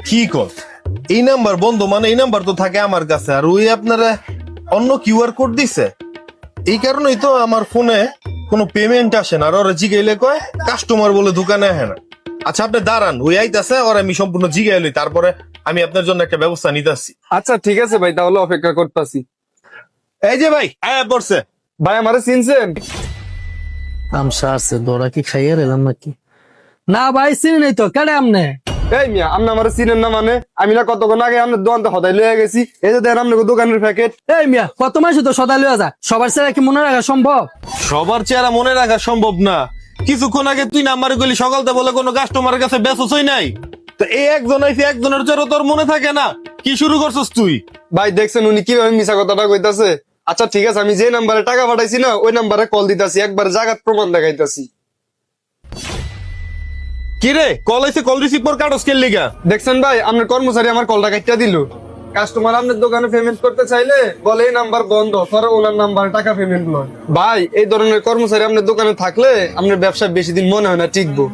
কি কর এই নাম্বার বন্ধ মানে এই নাম্বার তো থাকে আমার কাছে আর ওই আপনারা অন্য কিউআর কোড দিছে এই কারণেই তো আমার ফোনে কোনো পেমেন্ট আসে না আর ওরা জিগাইলে কয় কাস্টমার বলে দোকানে আসে না। আচ্ছা আপনি দাঁড়ান ওই আইতাছে ওরা আমি সম্পূর্ণ জিগাইলি তারপরে আমি আপনার জন্য একটা ব্যবস্থা নিতেছি। আচ্ছা ঠিক আছে ভাই, তাহলে অপেক্ষা করতেছি। এই যে ভাই আয়া পড়ছে। ভাই আমারে চিনছেন? আমসা আছে দোরা কি খাইয়ে এলাম নাকি? না ভাই চিনি নাই তো, কেডে আমনে? এই মিয়া, আপনি আমারে চিনেন না মানে? আমি না কতক্ষণ আগে আপনার দোকানতে হদাই লয়ে গেছি, এই যে দেন আপনার দোকানের প্যাকেট। এই মিয়া, কত মাসে তো সদাই লইয়া যা, সবার চেহারা কি মনে রাখা সম্ভব? সবার চেহারা মনে রাখা সম্ভব না। কিছুক্ষণ আগে তুই নাম্বার গলি সকালতে বলে কোনো কাস্টমারের কাছে বেচছই নাই, তো এই একজন আইছে একজনের চেহারা তোর মনে থাকে না? কি শুরু করছস তুই? ভাই দেখছেন উনি কিভাবে মিছা কথাটা কইতাছে। আচ্ছা ঠিক আছে, আমি যে নাম্বারে টাকা পাঠাইছি না ওই নাম্বারে কল দিতাছি, একবার জাগাত প্রমাণ দেখাইতাছি। কি রে কল আইছে, কল রিসিভ কর, কাটস কে লিগা? দেখছেন ভাই, আপনার কর্মচারী আমার কলটা কাটটা দিল। কাস্টমার আপনার দোকানে পেমেন্ট করতে চাইলে বলে এই নাম্বার বন্ধ, পরে ওনার নাম্বারে টাকা পেমেন্ট নয়। ভাই এই ধরনের কর্মচারী আপনার দোকানে থাকলে আপনার ব্যবসা বেশি দিন মনে হয় না টিকবো।